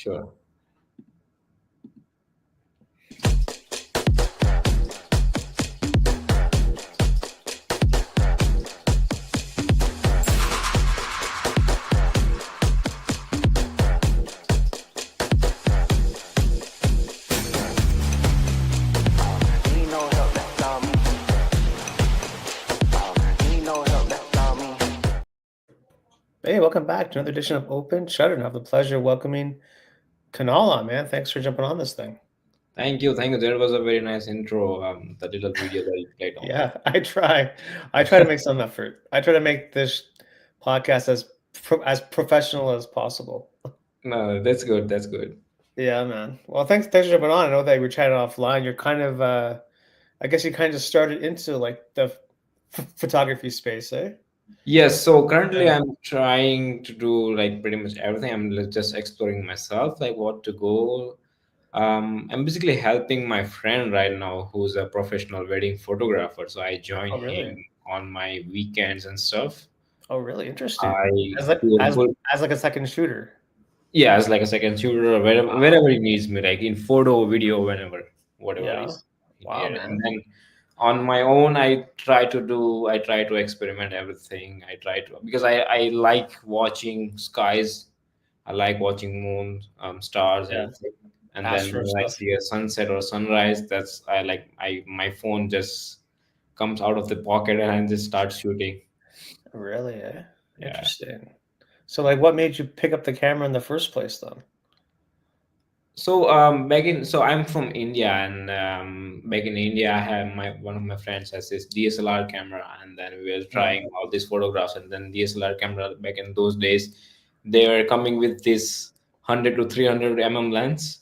Sure. Hey, welcome back to another edition of Open Shutter. And I have the pleasure of welcoming Kunal on, man. Thanks for jumping on this thing. Thank you. Thank you. That was a very nice intro. The little video that you played on. Yeah, I try. I try to make some effort. I try to make this podcast as professional as possible. No, that's good. That's good. Yeah, man. Well, thanks for jumping on. I know that we were chatting offline. You're kind of I guess you kind of started into like the photography space, eh? Yes. So currently, Yeah. I'm trying to do like pretty much everything. Just exploring myself, like what to go. I'm basically helping my friend right now, who's a professional wedding photographer. So I join Oh, really? him on my weekends and stuff. Oh, really interesting. I As like do a as full, as like a second shooter. yeah, as like a second shooter or wherever he needs me, like in photo, video, whenever, whatever Yeah. is Wow, here. And man. then on my own, I try to experiment everything. I try to because I like watching skies. I like watching moon, stars, Yeah. everything. And then Astro when I stuff. see a sunset or sunrise, that's I like I my phone just comes out of the pocket and I just start shooting. Really, eh? Yeah. Interesting. So, like, what made you pick up the camera in the first place, then? So so I'm from India, and back in India, I have my one of my friends has this DSLR camera, and then we were Mm, trying all these photographs, and then DSLR camera back in those days, they were coming with this 100 to 300 lens.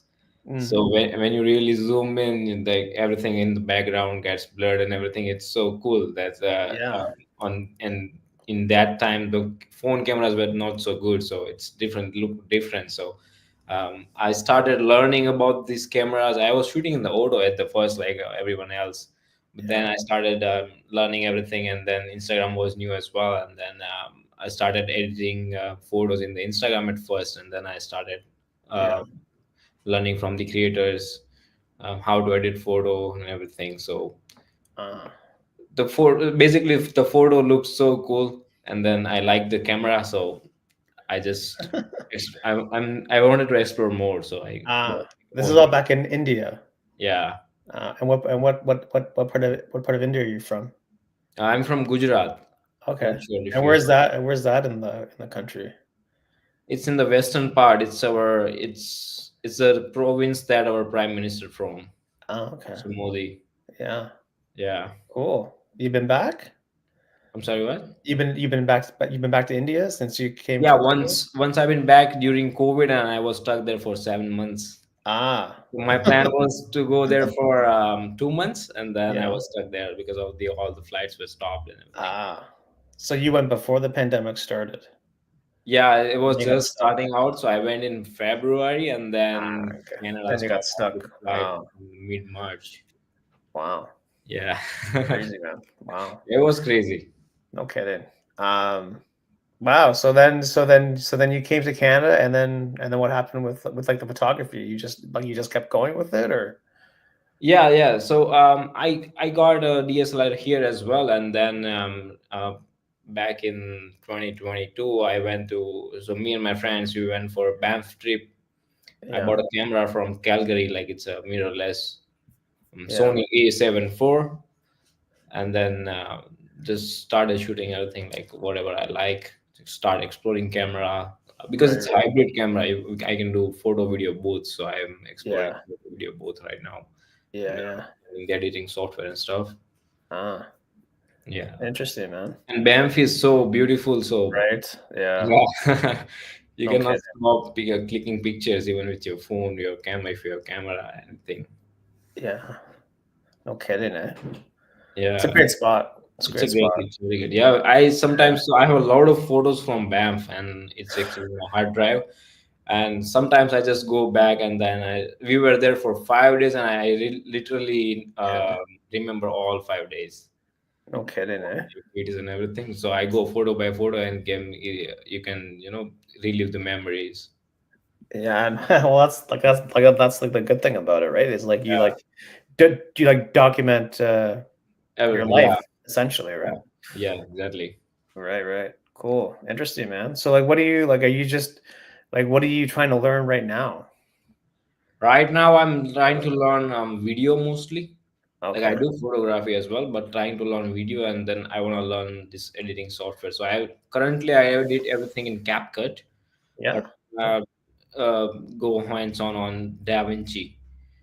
mm, So when you really zoom in, like everything in the background gets blurred and everything. It's so cool that yeah, on and in that time the phone cameras were not so good, so it's different, look different. So I started learning about these cameras. I was shooting in the auto at the first, like everyone else, but then yeah, I started learning everything, and then Instagram was new as well, and then I started editing photos in the Instagram at first, and then I started. yeah. Uh, Learning from the creators how to edit photo and everything. So Uh, the photo basically if the photo looks so cool, and then I like the camera, so I just I wanted to explore more, so I bought this is phone all camera. back in India. Yeah, And what part of India are you from? I'm from Gujarat. Okay. Not sure if And you where's that? And where's that in the country? it's in the western part. It's a province that our prime minister from, Oh, okay. so Modi. Yeah. Yeah. Cool. You've been back? I'm sorry, what? You've been back to India since you came Yeah, to Canada? once I've been back during COVID, and I was stuck there for 7 months. Ah. My plan was to go there for 2 months, and then I Yeah. was stuck there because of the all the flights were stopped and everything. Ah. So you went before the pandemic started, Yeah, it and was you got just stuck. starting out, so I went in February, and Ah, then okay. Canada Then you got stopped all the stuck. flight Wow. in mid-March. Wow. Yeah, Crazy, man. Wow. it was crazy. No kidding. Um, wow. So then you came to Canada, and then what happened with like the photography? You just kept going with it, or? Yeah, yeah. So I got a DSLR here as well, and then back in 2022, I went to so me and my friends we went for a Banff trip. I Yeah. bought a camera from Calgary, like it's a mirrorless Yeah. Sony A7 IV, and then just started shooting everything like whatever I like. Start exploring camera because Right. it's Right. hybrid camera. I can do photo video both, so I'm exploring Yeah. photo video both right now, Yeah. and Yeah. in the editing software and stuff. Ah. Yeah, Interesting, man. and Banff is so beautiful. So Right. Yeah. yeah, you Okay. cannot stop clicking pictures even with your phone, your camera, if you have camera, anything. Yeah. No kidding, eh? It's a Yeah. great spot. It's a It's a great great, spot. it's very good. Yeah, I sometimes so I have a lot of photos from Banff, and it's actually in a hard drive. And sometimes I just go back, and then we were there for 5 days, and I literally Yeah. remember all 5 days, No kidding, all eh? the activities and everything. So I go photo by photo, and you can relive the memories. Yeah, and well, that's like the good thing about it, right? Is like you Yeah, like do you like document your yeah, life essentially, right? yeah, yeah, exactly. Right, right. Cool. Interesting, man. So like what do you like are you just like what are you trying to learn right now? Right now, I'm trying to learn video mostly. Like I Okay. do photography as well, but trying to learn video, and then I want to learn this editing software. So I edit everything in CapCut, but Yeah. Yeah. uh, uh, go hands on DaVinci.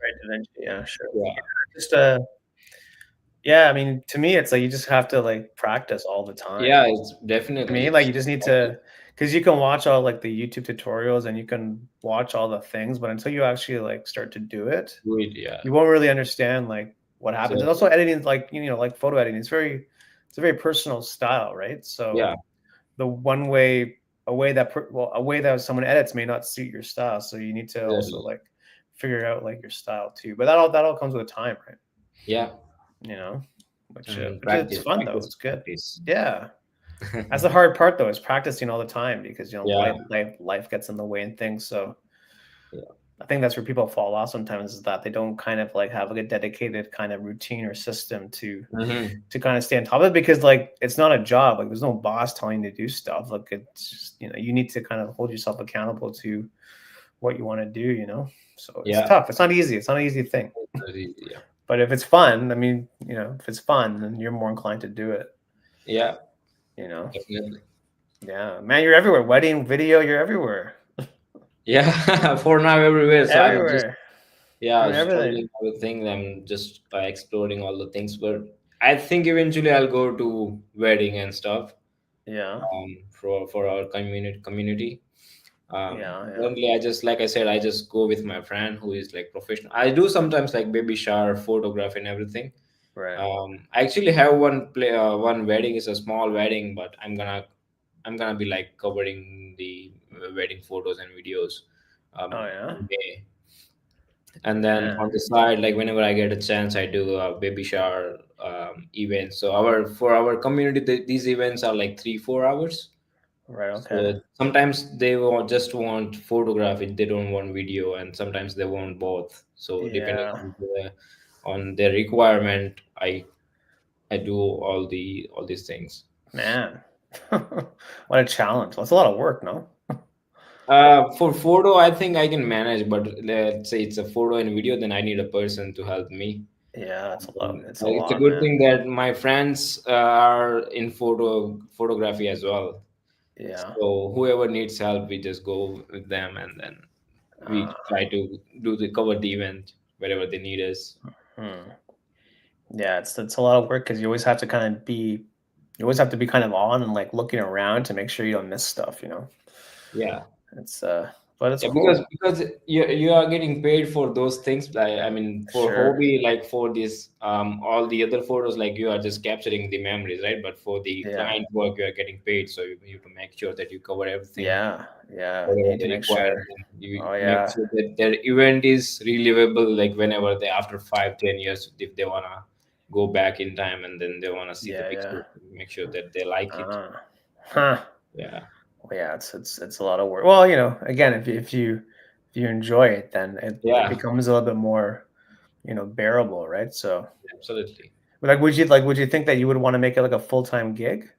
Right, eventually. Yeah, sure. Yeah, Just yeah, I mean, to me it's like you just have to like practice all the time. yeah, it's I definitely mean, like it's you just need to because you can watch all like the YouTube tutorials and you can watch all the things, but until you actually like start to do it, do it. Yeah, you won't really understand like what happens. And exactly. also editing, like like photo editing, it's a very personal style, right? So Yeah, the one way a way that someone edits may not suit your style, so you need to also exactly. like figure out like your style too. But that all comes with time, right? Yeah, You know, which and which it's practice, fun though. practice, It's good. practice. Yeah. That's the hard part though, is practicing all the time because Yeah, life gets in the way and things. So yeah. I think that's where people fall off sometimes is that they don't kind of like have like a dedicated kind of routine or system Hmm. to kind of stay on top of it because like it's not a job. Like there's no boss telling you to do stuff. Like it's just, you need to kind of hold yourself accountable to what you want to do. So it's Yeah, tough. It's not easy. It's not an easy thing. yeah, But if it's fun, I mean, if it's fun, then you're more inclined to do it, yeah, you know. definitely. Yeah. Man, you're everywhere. Wedding, video, you're everywhere. Yeah, for now everywhere. So I'm just Everywhere. yeah, Doing everything. studying everything. I'm just exploring all the things, but I think eventually I'll go to wedding and stuff. Yeah. For our community. Yeah, yeah. Currently, I just like I said, I just go with my friend who is like professional. I do sometimes like baby shower, photography, and everything. Right. I actually have one wedding. It's a small wedding, but I'm gonna be like covering the wedding photos and videos. Oh yeah. In May. And then Man. on the side, like whenever I get a chance, I do a baby shower events. So for our community, these events are like 3-4 hours. Right, okay. So sometimes they just want photography, they don't want video, and sometimes they want both. So depending Yeah. on their requirement, I do all these things. Man. What a challenge. That's a lot of work, no? For photo, I think I can manage, but let's say it's a photo and video, then I need a person to help me. Yeah, that's a lot. It's a It's a lot, good man. thing that my friends are in photography as well. Yeah. So whoever needs help, we just go with them, and then Uh, we try to cover the event wherever they need us. hmm. Yeah, it's a lot of work because you always have to be kind of on and like looking around to make sure you don't miss stuff. Yeah. It's but it's Yeah, cool. because you are getting paid for those things. I mean, for Sure. hobby, like for this, all the other photos, like you are just capturing the memories, right? But for the Yeah. client work, you are getting paid, so you have to make sure that you cover everything, Yeah. Yeah. You whatever need to they make require. sure. And you Oh make yeah. sure that their event is relivable, like whenever they after 5-10 years, if they wanna go back in time and then they wanna see the Yeah, yeah. picture, make sure that they like it. Uh, huh. Yeah, Well, yeah, it's a lot of work. Well, again, if you enjoy it, then it yeah, becomes a little bit more, bearable, right? So, absolutely. would you think that you would want to make it like a full-time gig?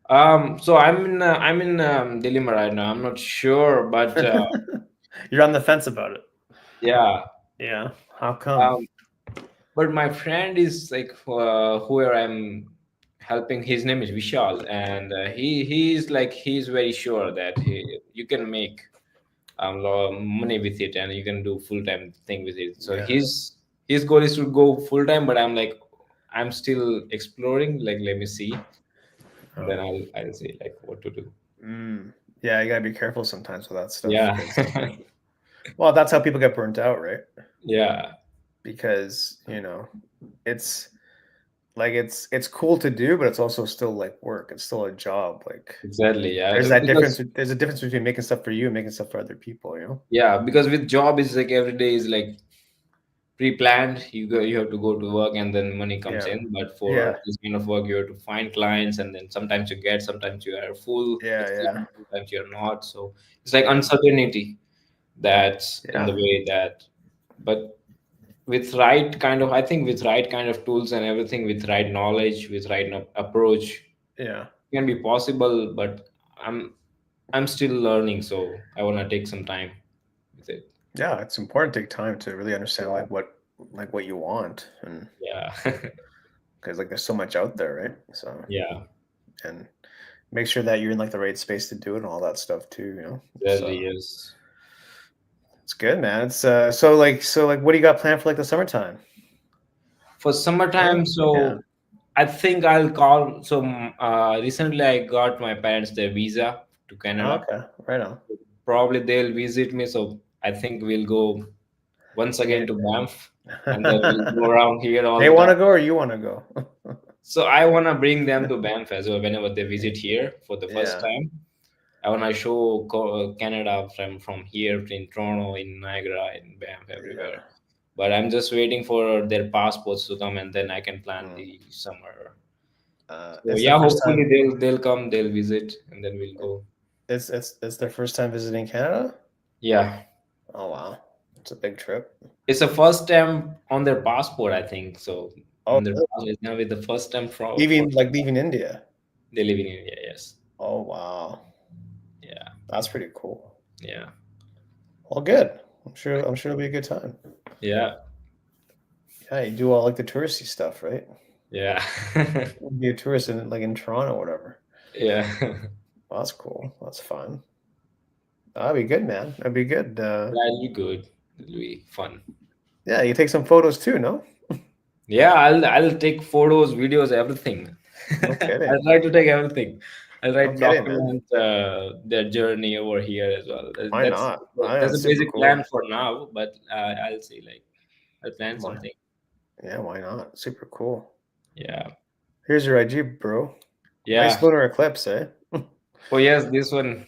So I'm in dilemma right now. I'm not sure, but You're on the fence about it. yeah. Yeah. How come? Um, but my friend is like whoever I'm helping. His name is Vishal, and he's like he's very sure that you can make lot of money with it, and you can do full time thing with it. So Yeah. his goal is to go full time, but I'm like I'm still exploring. Like let me see, and then Oh. I'll see like what to do. Mm. Yeah, you gotta be careful sometimes with that stuff Yeah, because, well, that's how people get burnt out, right? yeah, Because it's like it's cool to do, but it's also still like work. It's still a job. Like exactly. there's Yeah, that difference. because There's a difference between making stuff for you and making stuff for other people. yeah, because with job is like every day is like pre-planned. You have to go to work and then money comes Yeah. in. But for Yeah. this kind of work, you have to find clients, and then sometimes you get, sometimes you are full Yeah. with Yeah. clients, sometimes you're not. So it's like uncertainty that's in the Yeah. way that. But with right kind of, I think with right kind of tools and everything, with right knowledge, with right approach, Yeah. can be possible. But I'm still learning, so I want to take some time with it. Yeah. It's important to take time to really understand Yeah. like what you want, and Yeah. because like there's so much out there, right? So Yeah, and make sure that you're in like the right space to do it and all that stuff too. really is. It's good, man. It's so like what do you got planned for like the summertime? For Huh? summertime, Yeah. so I think I'll call. So recently I got my parents their visa to Canada. Okay. Right on. Probably they'll visit me, so I think we'll go once Yeah. again to Banff, and then we'll go around here all They the want time. to go or you want to go? So I wanna bring them to Banff as well whenever they visit here for the first Yeah. time. I wanna show Canada from here in Toronto, in Niagara, in Banff, everywhere. Yeah. But I'm just waiting for their passports to come, and then I can plan Mm. the summer. So It's the yeah, first hopefully time. they'll come, they'll visit, and then we'll go. It's their first time visiting Canada. Yeah, Oh wow, it's a big trip. it's the first time on their passport, I think. So Oh, on their really? passport, it's gonna be the first time for Leaving India. they live in India. Yes. Oh wow, Yeah. that's pretty cool. Yeah. Well, good. I'm sure it'll be a good time. Yeah. Yeah, you do all like the touristy stuff, right? Yeah. Be a tourist in like in Toronto or whatever. Yeah. Well, that's cool. That's fun. That'd be good, man. That'd be good. That'll be good. It'll be fun. Yeah, you take some photos too, no? Yeah, I'll take photos, videos, everything. No kidding. I'll try to take everything. I'll try No to kidding, man. document their journey over here as well. Why not? That's That's a super basic plan cool. for now, but I'll see. Like I'll plan Why? something. Yeah, why not? Super cool. Yeah, Here's your IG, bro. Nice yeah. lunar eclipse, eh? Oh yes, this one.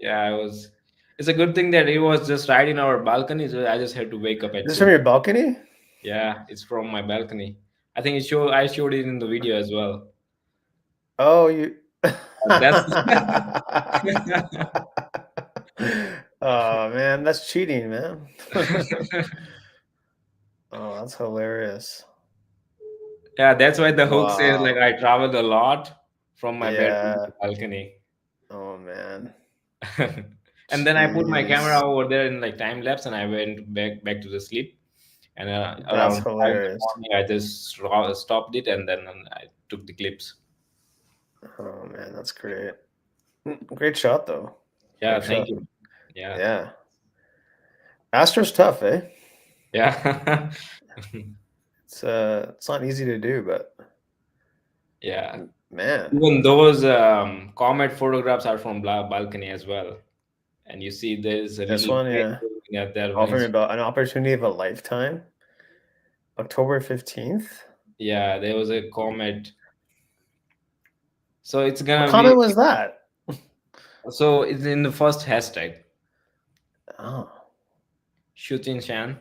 Yeah, I was. It's a good thing that it was just right in our balcony. So I just had to wake up at This from two. your balcony? Yeah, it's from my balcony. I think I showed it in the video as well. Oh, you. That's Oh man, that's cheating, man. Oh, that's hilarious. yeah. That's why the hook says like Wow. I traveled a lot from my bedroom to Yeah. the balcony. Oh man. And then I put my camera Jeez. over there in like time lapse, and I went back to the sleep. And That's around 5 in the hilarious. morning, I just stopped it, and then I took the clips. Oh man, that's great. Great shot though. Yeah, Great thank shot. you. Yeah, Yeah. Astro's tough, eh? yeah, It's not easy to do, but yeah. man. Even those comet photographs are from balcony as well, and you see there's a This little one, plane yeah. moving out there when Offering it's. about an opportunity of a lifetime. October 15th. Yeah, there was a comet. So it's What gonna be. comment was that? So it's in the first hashtag, Oh, Shutin Shan,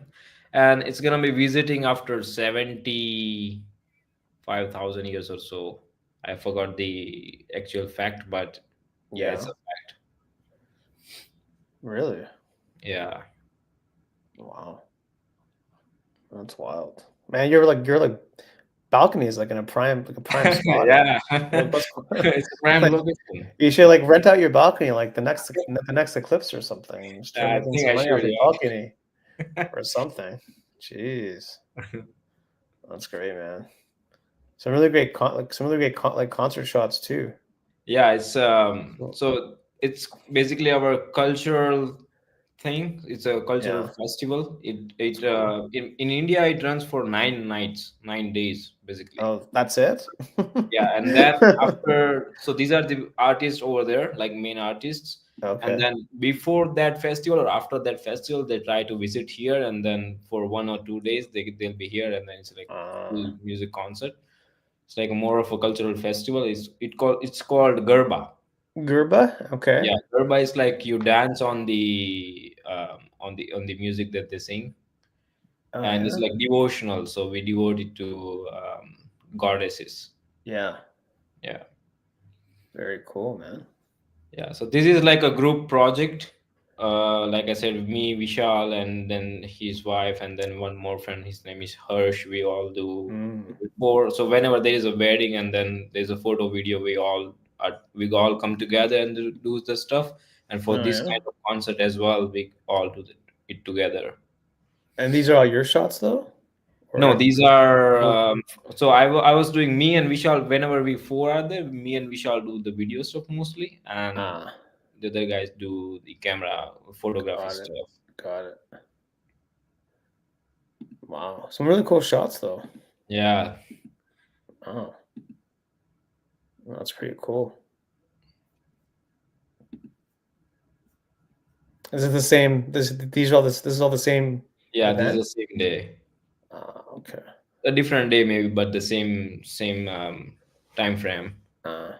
and it's gonna be visiting after 75,000 years or so. I forgot the actual fact, but yeah, it's yeah. a fact. Really? Yeah. Wow. That's wild. Man, you're like balcony is like in a prime spot, eh? Yeah. Like what's It's a prime like location. you should like rent out your balcony like the next eclipse or something. Just try I making think some I money off should, your balcony yeah. or something. Jeez. That's great, man. Some really great concert shots too. Yeah, it's Cool. so it's basically our cultural thing. It's a cultural Yeah, festival. it's It cool. in India it runs for 9 nights, 9 days basically. Oh, that's it? Yeah, and then after, so these are the artists over there, like main artists. And Okay. then before that festival or after that festival, they try to visit here, and then for 1 or 2 days they'll be here, and then it's like Uh, full music concert. It's like more of a cultural festival. It's called Garba. Gerba? Okay. Yeah, Garba is like you dance on the music that they sing. Oh and it's yeah. like devotional. So we devote it to goddesses. Yeah. Yeah. Very cool, man. Yeah, so this is like a group project. Like I said, me, Vishal, and then his wife, and then one more friend. His name is Harsh. We all do Mm. before. So whenever there is a wedding and then there's a photo video, we all come together and do the stuff. And for Oh this yeah. kind of concert as well, we all do it together. And these are all your shots though, No, or these are oh, so I was doing me and Vishal whenever we four are there. Me and Vishal do the video stuff mostly, and ah, the other guys do the camera photography got it, stuff. got it. Wow, some really cool shots though. Yeah, Oh, that's pretty cool. Is it the same? These are all this. This is all the same yeah. This is event. the same day, Okay. a different day maybe, but the same time frame. Uh,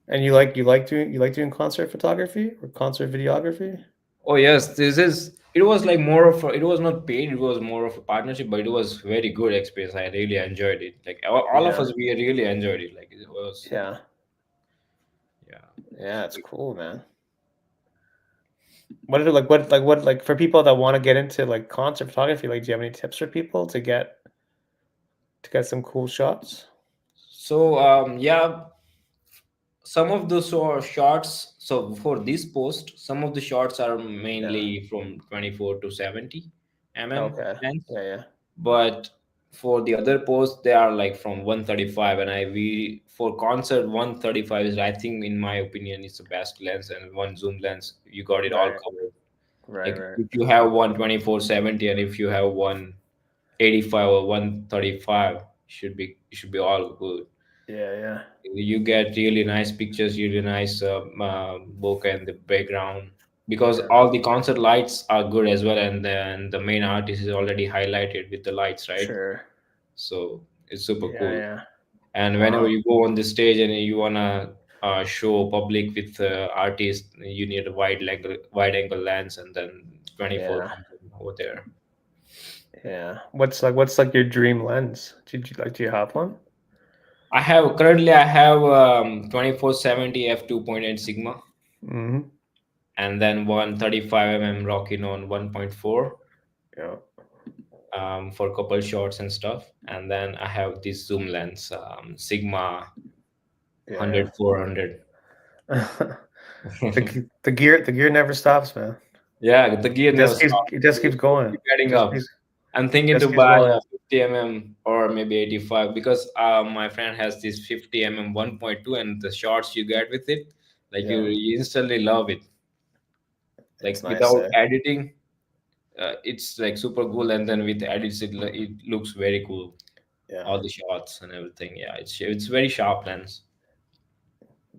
and you like doing concert photography or concert videography? Oh yes, this is. It was like more of it was not paid. It was more of a partnership, but it was very good experience. I really enjoyed it. Like all of Yeah, us, we really enjoyed it. Like it was, yeah, yeah. yeah. It's cool, man. What are like for people that want to get into like concert photography? Like, do you have any tips for people to get some cool shots? So yeah, some of the shots. So for this post, some of the shots are Yeah. mainly from 24 to 70 Okay. length, Yeah, yeah. but for the other posts they are like from 135, and I we for concert 135 is, I think, in my opinion, is the best lens, and one zoom lens you got it all Right, covered. right, Like right. if you have one 24-70 and if you have 185 or 135, should be all good. Yeah, yeah. You get really nice pictures, really nice bokeh in the background, because Yeah, all the concert lights are good as well, and then the main artist is already highlighted with the lights, right? sure. So it's super Yeah, cool. yeah. And whenever Wow. you go on the stage and you wanna show public with artist, you need a wide angle lens, and then 24 Yeah, comes in over there. yeah. What's like your dream lens? Do you have one? I have 24-70 f2.8 sigma, Mm-hmm. and then 135 Rocking on 1.4 Yeah, for a couple shots and stuff. And then I have this zoom lens, Sigma yeah, 100-400. yeah. The gear never stops, man. Yeah, the gear It never just keeps stops. it just It keeps going. keep adding Just up. keeps I'm thinking just to keeps buy a going. 50 or maybe 85, because my friend has this 50 mm 1.2, and the shots you get with it, like Yeah, you instantly love it. Like it's nice, without eh? editing, it's like super cool, and then with edits, it looks very cool. Yeah, All the shots and everything. Yeah, it's very sharp lens.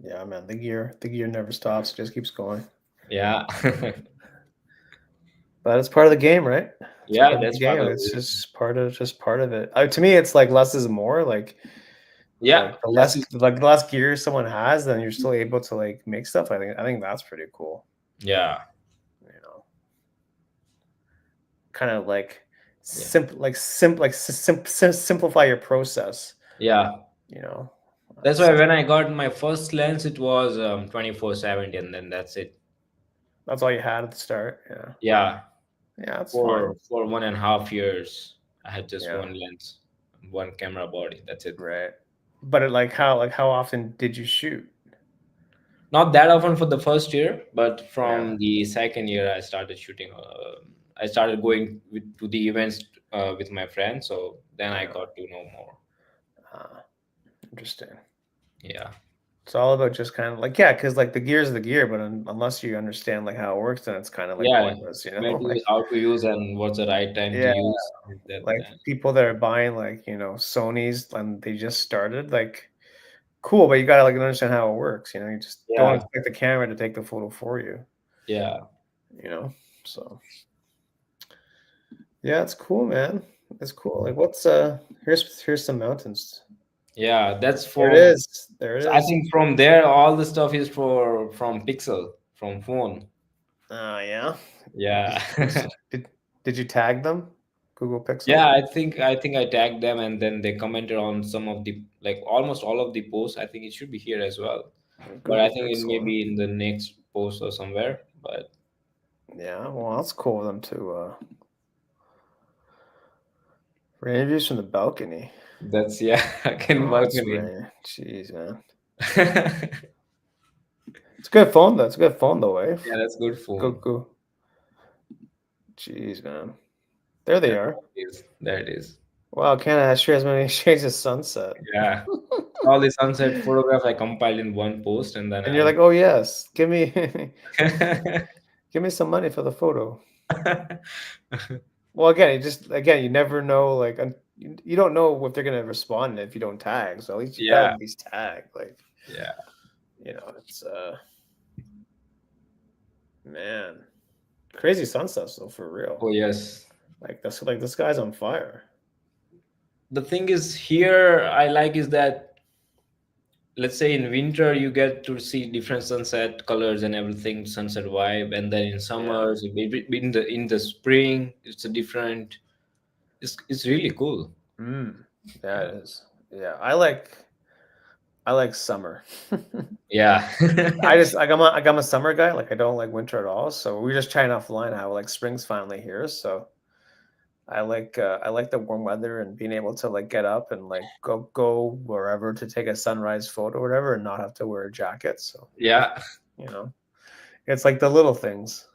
yeah, man. The gear never stops. It just keeps going. Yeah, But it's part of the game, right? It's yeah, part of the that's part game. of It's it. just part of it. To me, it's like less is more. Like Yeah, the less less is like the less gear someone has, then you're still able to like make stuff. I think that's pretty cool. yeah, You know, kind of like yeah, simplify your process. yeah. You know, That's that's why when I got my first lens, it was 24-70, and then that's it. that's all you had at the start. Yeah, Yeah, yeah, that's fine. for 1.5 years, I had just Yeah, one lens, one camera body. That's it. right. But how often did you shoot? Not that often for the first year, but Yeah, from the second year, I started shooting. I started going to the events with my friends, so then I yeah. got to know more. Ah, interesting. Yeah, It's all about just kind of like yeah, because like the gear is the gear, but unless you understand like how it works, then it's kind of like yeah. pointless, When to like use, how to use, and what's the right time to yeah, use. like people that are buying like Sony's and they just started like cool, but you gotta like understand how it works. You just don't Yeah, expect the camera to take the photo for you. yeah, You know, so yeah, it's cool, man. It's cool. Like here's some mountains. yeah. That's There it from. is. There it So I is. think from there, all the stuff is from Pixel, from phone. Yeah. Yeah, Did, Did you tag them? Google Pixel? Yeah, I think I tagged them, and then they commented on some of the, like, almost all of the posts. I think it should be here as well, but I Google think it may Pixel. be in the next post or somewhere. But Yeah, well, that's cool of them to for interviews from the balcony. that's, yeah, I can Oh, that's balcony. right. Jeez, man. It's a good phone though. It's a good phone though, eh? Yeah, that's good Go phone. go. Jeez, man. There they Yeah, are. there it is. There it is. Wow, Canada sure has many shades of sunset. Yeah, all the sunset photograph I compiled in one post, and then And you're I. like, oh yes, give me give me some money for the photo. Well, again, you never know. Like, you don't know if they're gonna respond if you don't tag. So at least you gotta Yeah, at least tag. Like, yeah. it's man, crazy sunsets though for real. Oh yes. Like this guy's on fire. The thing is here I like is that, let's say in winter you get to see different sunset colors and everything, sunset vibe, and then in Yeah. summers, maybe in the spring, it's a different. It's really cool. Mm. Yeah, it is. Yeah, I like summer. Yeah. I'm a summer guy. Like I don't like winter at all. So we are just chatting offline how like spring's finally here. So I like the warm weather and being able to like get up and like go wherever to take a sunrise photo or whatever and not have to wear a jacket. So Yeah. you know, it's like the little things.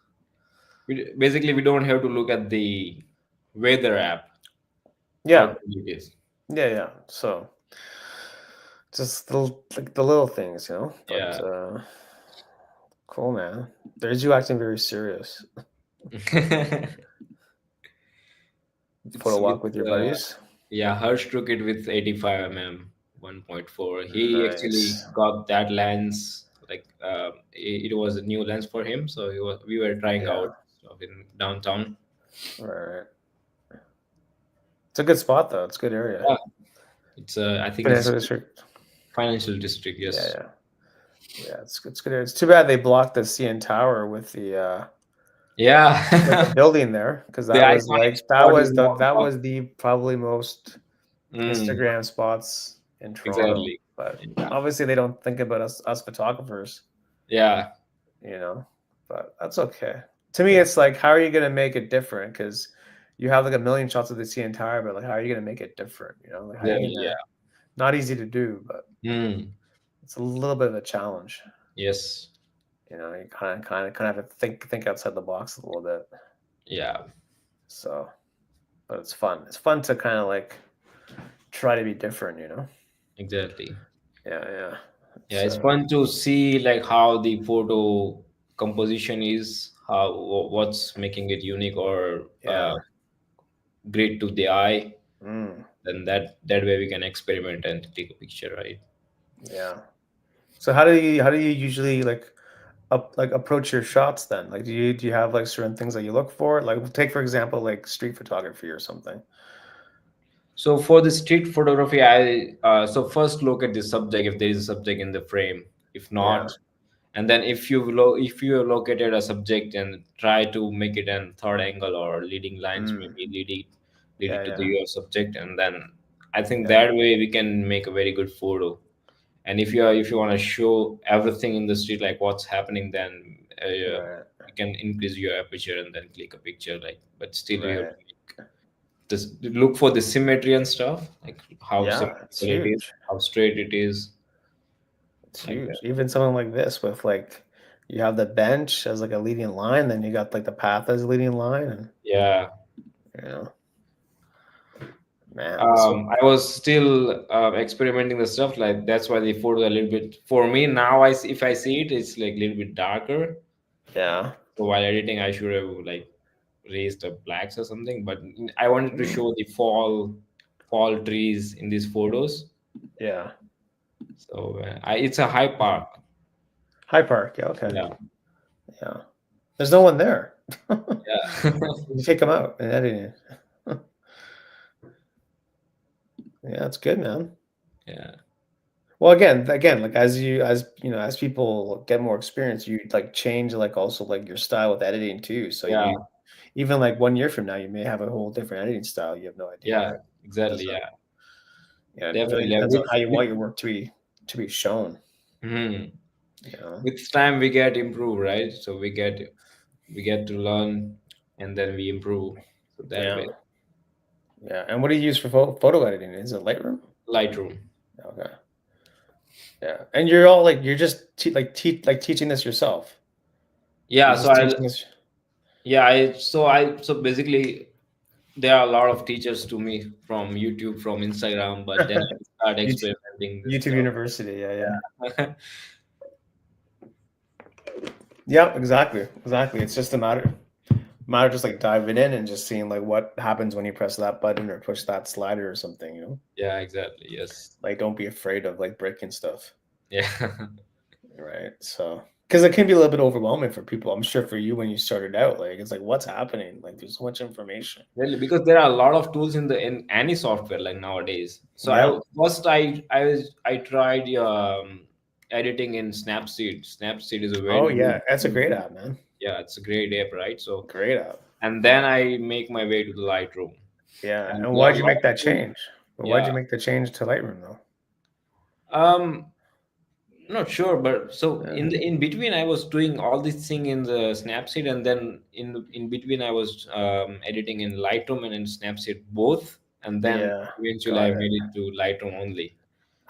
Basically we don't have to look at the weather app, how Yeah, cool it is. yeah, yeah. So just the little things, But Yeah. cool, man. There's you acting very serious. Photo It's with walk with your buddies. yeah, Harsh took it with 85 mm 1.4. He actually Nice. got that lens, like, it was a new lens for him, so we were trying Yeah. out stuff in downtown. Right. It's a good spot though. It's a good area. Yeah, it's I think Financial it's district. financial district. Yeah, Yes. yeah. Yeah, it's good. It's too bad they blocked the CN Tower with the Yeah. building there because The that was iconic like spot is not that up. was the probably most Mm, Instagram spots in Toronto. exactly. But Yeah. obviously they don't think about us photographers, Yeah. you know. But that's okay. To me, Yeah. it's like how are you gonna make it different? Because you have like a million shots of the CN Tower, but like how are you gonna make it different? Like how are Exactly. you gonna Yeah. not easy to do, but Mm, it's a little bit of a challenge. yes. You kind of have to think outside the box a little bit. Yeah. So, but it's fun. It's fun to kind of like try to be different. Exactly. Yeah, yeah. Yeah, It's it's fun to see like how the photo composition is, how what's making it unique or yeah. great to the eye. Mm, Then that way we can experiment and take a picture, right? yeah. So how do you usually like approach your shots then? Like do you have like certain things that you look for? Like take for example like street photography or something. So for the street photography, I so first look at the subject, if there is a subject in the frame. If Yeah. not, and then if you have located a subject and try to make it an third angle or leading lines, Mm, maybe lead yeah, it to the yeah. your subject, and then I think Yeah. that way we can make a very good photo. And if you want to show everything in the street, like what's happening, then Right. you can increase your aperture and then click a picture, like, but still you have Right. to look for the symmetry and stuff, like how Yeah, it's symmetrical it is, huge. how straight it is, It's like huge. that. Even something like this with like you have the bench as like a leading line, then you got like the path as a leading line, and Yeah. you know, man. So I was still experimenting the stuff, like that's why the photo a little bit for me now. If I see it, it's like a little bit darker. yeah. So while editing, I should have like raised the blacks or something. But I wanted to Mm, show the fall trees in these photos. yeah. So it's a high park. High Park. Yeah. Okay. Yeah, Yeah. There's no one there. yeah, You take them out and editing it. Yeah, it's good, man. yeah, Well, again, like as people get more experience, you like change like also like your style with editing too. So yeah. Even like 1 year from now, you may have a whole different editing style. You have no idea, Yeah, right? exactly. That's a, Yeah, yeah. It really definitely. depends on how you want your work to be shown. Mhm. You know. With time we get improved, right? So we get to learn, and then we improve. So that Yeah. way, Yeah. And what do you use for photo editing? Is it Lightroom? Lightroom. Okay. Yeah. And you're all like you're just like teaching this yourself. Yeah. You're So just teaching this. so basically there are a lot of teachers to me from YouTube, from Instagram, but then I start YouTube, experimenting this YouTube stuff. University. Yeah. Yeah. Yeah. Yeah. Exactly. Exactly. It's just a matter of just like diving in and just seeing like what happens when you press that button or push that slider or something. Yeah, exactly. Yes. Like don't be afraid of like breaking stuff. Yeah. Right. So, because it can be a little bit overwhelming for people. I'm sure for you when you started out, like it's like what's happening? Like there's so much information. Really, because there are a lot of tools in any software like nowadays. So Yeah. I tried editing in Snapseed. Snapseed is a Oh very yeah, good, that's a great app, man. yeah, it's a great app, right? So Great app. and then I make my way to the Lightroom, Yeah. and And there are why'd a you lot make of that tools. change? But why'd Yeah. you make the change to Lightroom though? Um, Not sure, but so Yeah. in between I was doing all this thing in the Snapseed, and then in between I was editing in Lightroom and in Snapseed both, and then Yeah. eventually Got I it. made it to Lightroom only.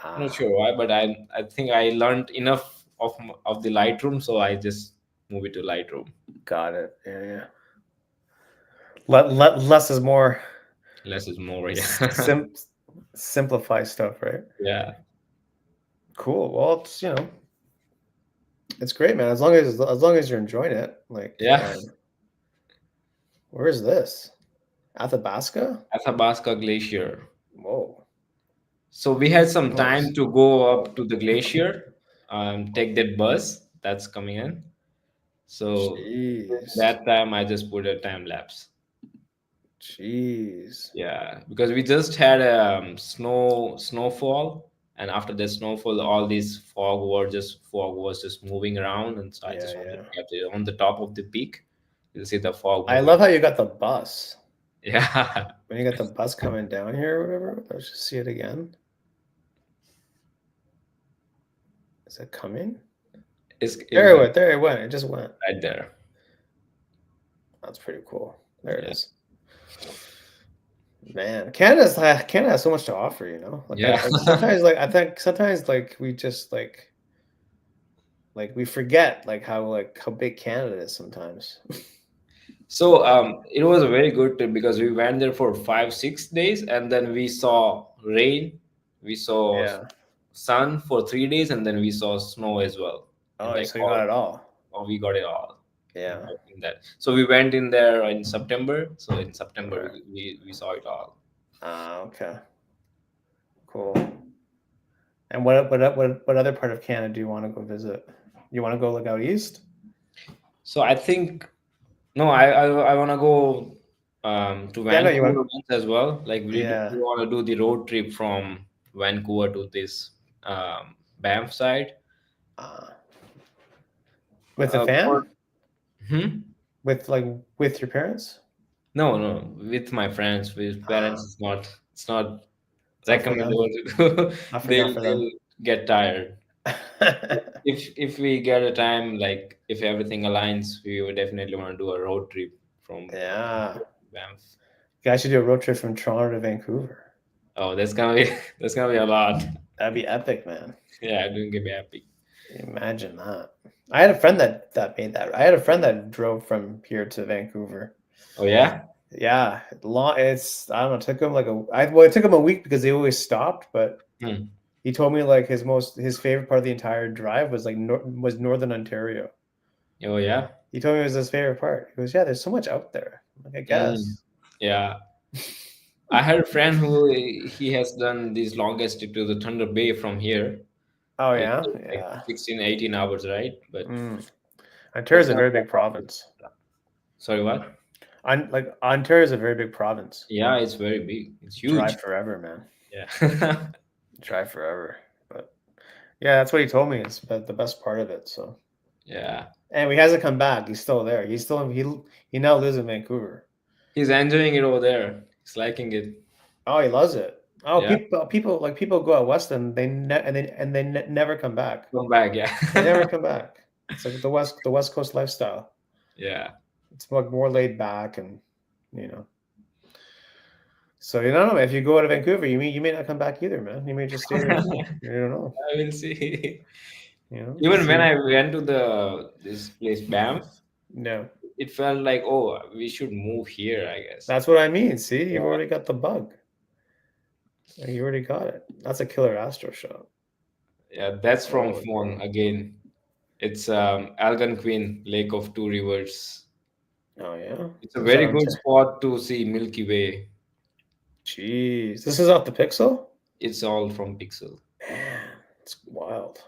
I'm not Ah, sure why, but I think I learned enough of the Lightroom, so I just move it to Lightroom. got it. Yeah, yeah. Less is more. Less is more, S- yeah. sim Simplify stuff, right? Yeah, Cool. Well, it's great, man. As long as you're enjoying it. Like, yeah. where is this? Athabasca? Athabasca Glacier. Whoa. So we had some Nice. time to go up to the glacier, take that bus that's coming in. So Jeez. that time I just put a time lapse. Jeez. Yeah, because we just had a snowfall, and after the snowfall, all this fog was just moving around, and so I Yeah, just wanted yeah. to capture it on the top of the peak. You'll see the fog I moving. love how you got the bus. Yeah, When you got the bus coming down here or whatever, let's just see it again. Is it coming? it's There it going went. There it went. It just went. right there. That's pretty cool. There it Yeah, is. Man, Canada has so much to offer, Like yeah. sometimes like we just like we forget like how big Canada is sometimes. So it was a very good trip because we went there for 5 6 days, and then we saw rain, we saw Yeah. sun for 3 days, and then we saw snow as well. In Oh, like so you got all, it all. oh, we got it all Yeah. in that. So we went in there in September. So in September Right. we saw it all. Okay. Cool. And what other part of Canada do you want to go visit? You want to go like out east? So I think no, I want to go to Yeah, no, you Vancouver want. once as well. Like we Yeah. want to do the road trip from Vancouver to this Banff side. Uh, with the Or, fam? hmm? With your parents? No, no, with my friends, with parents, Uh, it's not it's not for them. recommendable to do. Not for them. They'll get tired. If we get a time, like if everything aligns, we would definitely want to do a road trip from Yeah. Banff. You guys should do a road trip from Toronto to Vancouver. Oh, that's gonna be that's gonna be a lot. That'd be epic, man. Yeah, doing get me happy. Imagine that. I had a friend that made that. I had a friend that drove from here to Vancouver. Oh yeah. Yeah, long. It's I don't know. It took him well, it took him a week because they always stopped. But Hmm. he told me like his favorite part of the entire drive was like was Northern Ontario. Oh yeah. He told me it was his favorite part. He goes, "Yeah, there's so much out there." I'm like, I Mm. guess. Yeah. I had a friend who he has done this longest trip to the Thunder Bay from here. Oh It yeah, took like yeah. 16, 18 hours, right? But Ontario that's is a not very that big bad. province. Sorry, what? Ontario is a very big province. Yeah, it's very big. It's huge. Drive forever, man. Yeah. Drive forever. But yeah, that's what he told me. It's the best part of it. So Yeah. And he hasn't come back. He's still there. He now lives in Vancouver. He's enjoying it over there. He's liking it. Oh, he loves it. Oh, Yeah. people go out west and they never come back. Come back. Yeah. They never come back. It's like the West Coast lifestyle. Yeah. It's like more laid back and you know. So you don't know if you go out of Vancouver, you may not come back either, man. You may just stay there too. You don't know. I will see. You know. Even when See. I went to this place Banff, No. it felt like, oh, we should move here, I guess. That's what I mean. See, you've Yeah. already got the bug. You already got it. That's a killer Astro shot. Yeah, that's from Holy phone cow. again. It's Algonquin, Lake of Two Rivers. Oh yeah. It's a Is that very on good spot to see Milky Way. Jeez. This is off the Pixel? It's all from Pixel. Man, it's wild.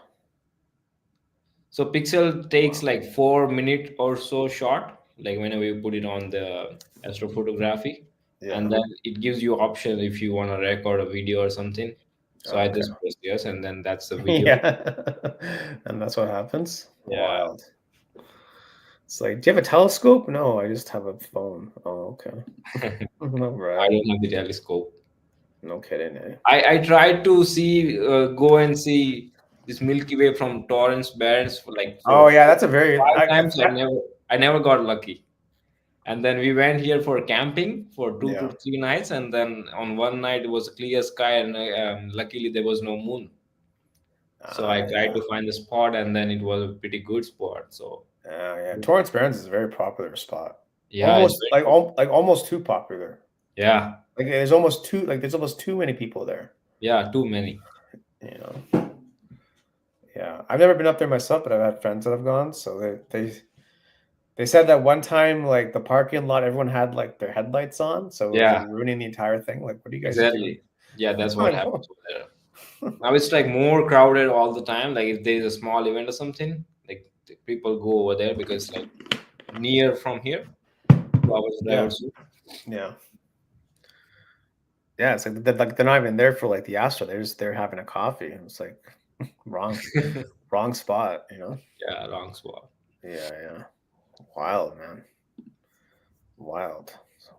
So Pixel takes Wow. like 4 minutes or so shot, like whenever you put it on the astrophotography, and Yeah. then it gives you option if you want to record a video or something. So I Okay. just press yes, and then that's the video. Yeah. And that's what happens? Yeah. Wild. It's like, do you have a telescope? No, I just have a phone. Oh, okay. No, I right. don't have the telescope. No kidding, eh? I tried to see go and see this Milky Way from Torrance Barrens for like Oh for yeah, that's a very 5 times. I never got lucky. And then we went here for camping for two yeah. to three nights, and then on one night it was a clear sky, and luckily there was no moon. So I tried Yeah. to find the spot, and then it was a pretty good spot. So Yeah. Torrance Barrens is a very popular spot. yeah, it's very good. Like almost too popular. Yeah, Like there's almost too many people there. yeah, too many. You know. Yeah. I've never been up there myself, but I've had friends that have gone. So they said that one time, like the parking lot, everyone had like their headlights on, so it was like Yeah, ruining the entire thing. Like, what are you guys doing? exactly. Yeah, that's I what know. happens over there. Now it's like more crowded all the time. Like if there's a small event or something, like the people go over there because like near from here, 2 hours drive Yeah, or so. yeah, yeah. It's like they're not even there for like the Astro. They're having a coffee, and it's like wrong, wrong spot. You know? Yeah, long spot. Yeah, yeah. Wild, man. Wild,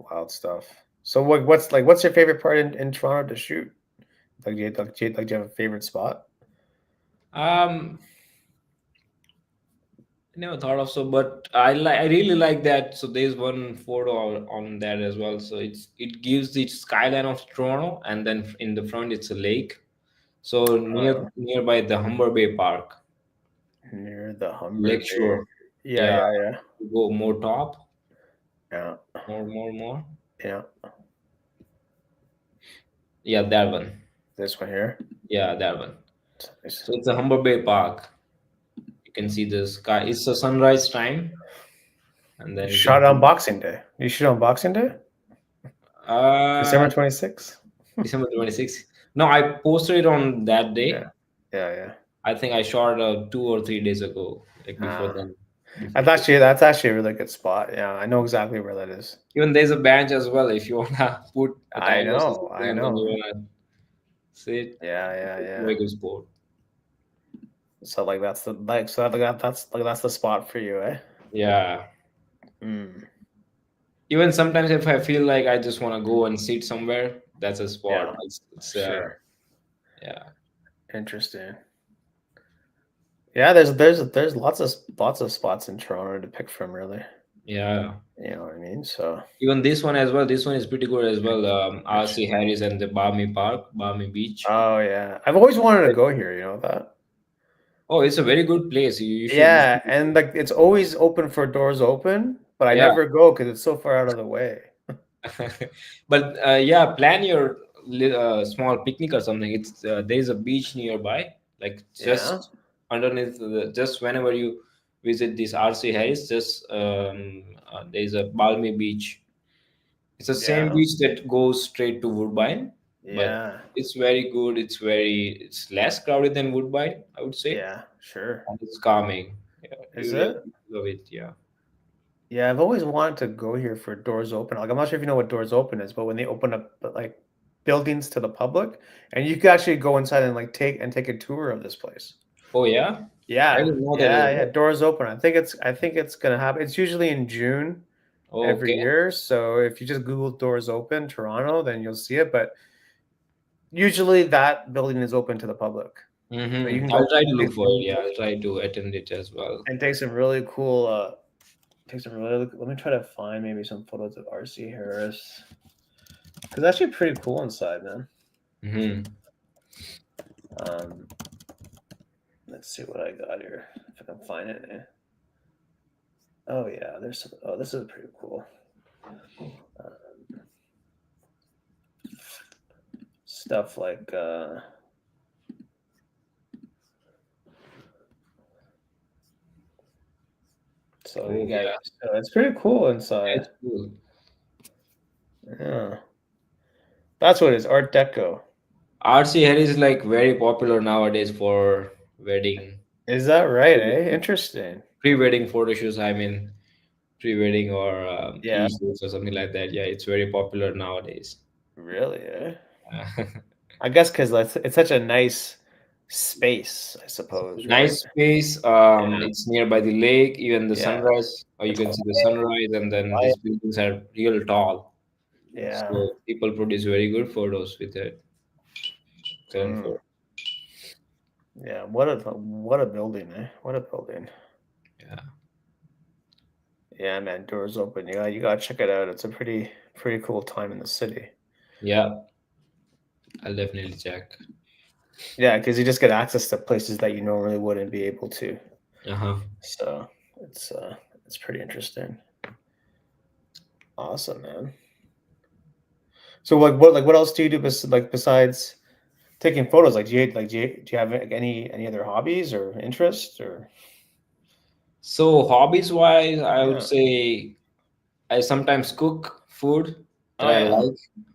wild stuff. So what's your favorite part in Toronto to shoot? Do you have a favorite spot? Um, I never thought of so, but I really like that. So there's one photo on that as well. So it gives the skyline of Toronto, and then in the front it's a lake. So nearby the Humber Bay Park, Near the Humber Bay. Lakeshore. Yeah, Yeah, yeah, yeah, you go more top, yeah, more. yeah. Yeah, that one. This one here. Yeah, that one. Nice. So it's a Humber Bay Park. You can see the sky. It's a sunrise time, and then you Shot can it on see. Boxing Day. You shoot on Boxing Day? December Uh, 26th? December 26th. No, I posted it on that Yeah. day. Yeah, yeah. I think I shot 2 or 3 days ago, like before then. That's actually a really good spot. Yeah, I know exactly where that is. Even there's a bench as well if you wanna put a I time or know, something, I and then you know. wanna sit. Yeah, yeah, It's a yeah. very good sport. So like that's the spot for you, eh? Yeah. Mm. Even sometimes if I feel like I just wanna go and sit somewhere, that's a spot. Yeah, It's sure. yeah. Interesting. Yeah, there's lots of spots in Toronto to pick from, really. Yeah. You know what I mean? So Even this one as well. This one is pretty good as well. RC Harris and the Barmy Park, Barmy Beach. oh yeah, I've always wanted to go here. You know that? Oh, it's a very good place. You should visit Yeah, and like it's always open for doors open, but I Yeah. never go because it's so far out of the way. But yeah, plan your small picnic or something. It's there's a beach nearby, like Yeah, just underneath just whenever you visit this RC Harris, just there's a Balmy Beach. It's the same yeah, beach that goes straight to Woodbine, but yeah, it's very good. It's less crowded than Woodbine, I would say, yeah. Sure. and it's calming. Yeah, Is you it? really love it. Yeah. Yeah, I've always wanted to go here for doors open. Like I'm not sure if you know what doors open is, but when they open up like buildings to the public, and you can actually go inside and like take a tour of this place. Oh yeah, I Yeah, didn't know that as yeah, yeah. well. Doors open. I think it's gonna happen. It's usually in June every Okay. year. So if you just Google doors open Toronto, then you'll see it. But usually that building is open to the public. So you can I'll go try to look for it. Yeah, I'll try to attend it as well. and take some really cool take some really let me try to find maybe some photos of RC Harris. Because it's actually pretty cool inside, man. Mm-hmm. Um let's see what I got here. If I can find it. Oh yeah, there's some this is pretty cool. Stuff like so Oh yeah, yeah, so it's pretty cool inside. that's cool. Yeah. That's what it is, Art Deco. RC hair is like very popular nowadays for wedding, Is that right, eh? Interesting. pre-wedding photo shoots. I mean, pre-wedding or Yeah, e-shoots or something like that. Yeah, it's very popular nowadays. really, eh? Uh, I guess because it's such a nice space, I suppose, right? nice space. Yeah, It's nearby the lake, even the yeah. sunrise, or you It's can see the quiet. sunrise, and then Quiet. these buildings are real tall. Yeah. So people produce very good photos with it. Excellent Mm. photo. Yeah. What a building, eh? What a building. Yeah, Yeah, man. Doors open. You gotta check it out. It's a pretty cool time in the city. yeah, I'll definitely check. Yeah, because you just get access to places that you normally wouldn't be able to. Uh-huh. So it's uh it's pretty interesting. Awesome, man. So what else do you do besides taking photos? Like do you have like, any other hobbies or interests or So hobbies wise, I would yeah. say I sometimes cook food that Oh I yeah.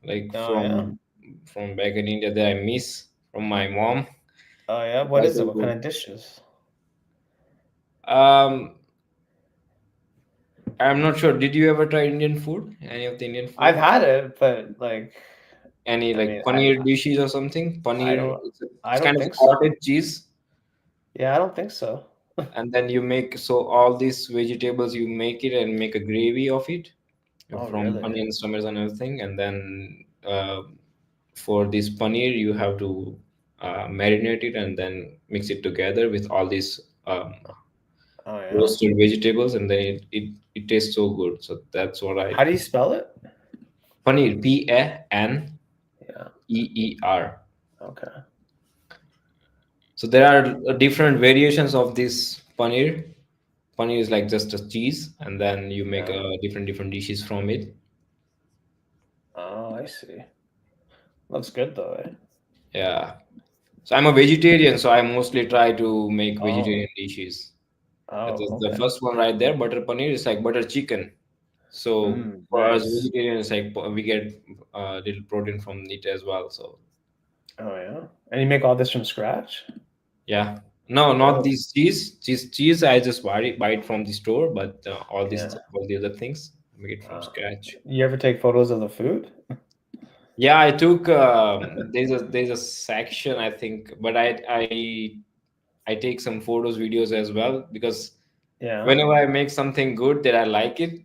like Oh yeah. from back in India that I miss from my mom. Oh yeah. What Try is it? What kind to of dishes? Um, I'm not sure. Did you ever try Indian food? Any of the Indian I've food? had it, but like Any I mean like paneer dishes or something? I Paneer, don't I it's don't kind of think so. cottage cheese, Yeah, I don't think so. and then you make so all these vegetables you make it and make a gravy of it Oh from really? onions, tomatoes, and everything, and then for this paneer you have to marinate it and then mix it together with all these Oh yeah. roasted vegetables, and then it tastes so good. So that's what I How do you spell it? paneer, Yeah. Paneer. Okay. So there are different variations of this paneer. Paneer is like just a cheese, and then you make Yeah. different dishes from it. Oh, I see. Looks good though, eh? Yeah. So I'm a vegetarian, so I mostly try to make Oh. vegetarian dishes. That Oh, is the okay. first one right there. Butter paneer is like butter chicken. So for us Nice. vegetarians, like we get little protein from it as well. So Oh yeah. And you make all this from scratch? yeah. No, not Really? these cheese. Cheese I just buy it from the store, but Yeah. all the other things I make it from Uh, scratch. you ever take photos of the food? Yeah, I took there's a section I think, but I take some photos, videos as well because Yeah. whenever I make something good that I like it,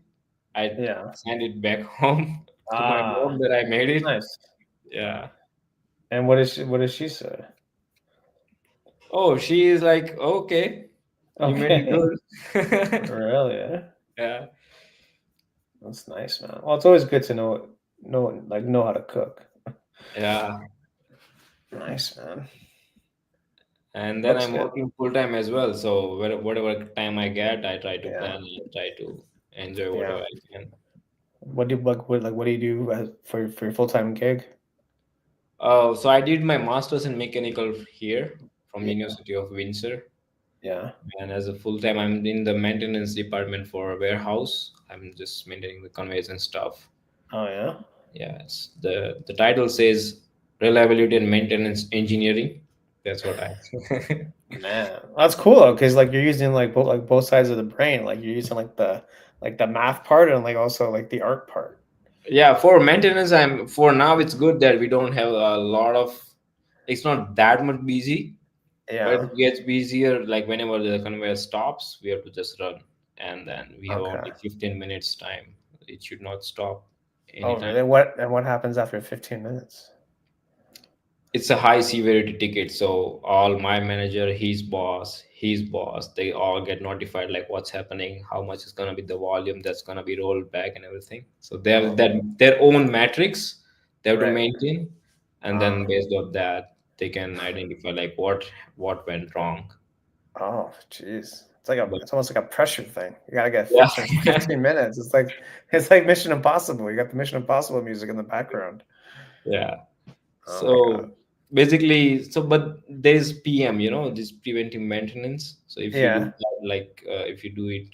I Yeah. send it back home to my Ah, mom that I made it. nice. Yeah. And what does she say? Oh, she is like, okay, you made it Okay. good. Really? Eh? Yeah. That's nice, man. Well, it's always good to know how to cook. Yeah. Nice, man. And then Looks I'm good. working full time as well. So whatever time I get, I try to Yeah. plan and try to enjoy Yeah. whatever I can. What do you do for your full-time gig? So I did my master's in mechanical here from Yeah. University of Windsor, Yeah. and as a full time, I'm in the maintenance department for a warehouse. I'm just maintaining the conveyors and stuff. Oh yeah. Yes, the title says reliability and maintenance engineering. That's what I. Man, that's cool because like you're using both sides of the brain. Like you're using like the math part and like also like the art part. Yeah, for maintenance, I'm for now. It's good that we don't have a lot of. It's not that much busy. But Yeah. it gets busier, like whenever the conveyor stops, we have to just run, and then we have Okay. only 15 minutes time. It should not stop Oh, anytime. really? What happens after 15 minutes? It's a high severity ticket, so all my manager, his boss, they all get notified like what's happening, how much is gonna be the volume that's gonna be rolled back and everything. So they have Oh, that their own metrics they have to right. maintain, and then Ah. based on that they can identify like what went wrong. Oh, jeez. It's almost like a pressure thing. You gotta get Yeah. fixed in 15 minutes. It's like Mission Impossible. You got the Mission Impossible music in the background. Yeah. Oh my God. So basically, so but there's PM, this preventive maintenance. So if you do Yeah, that, like if you do it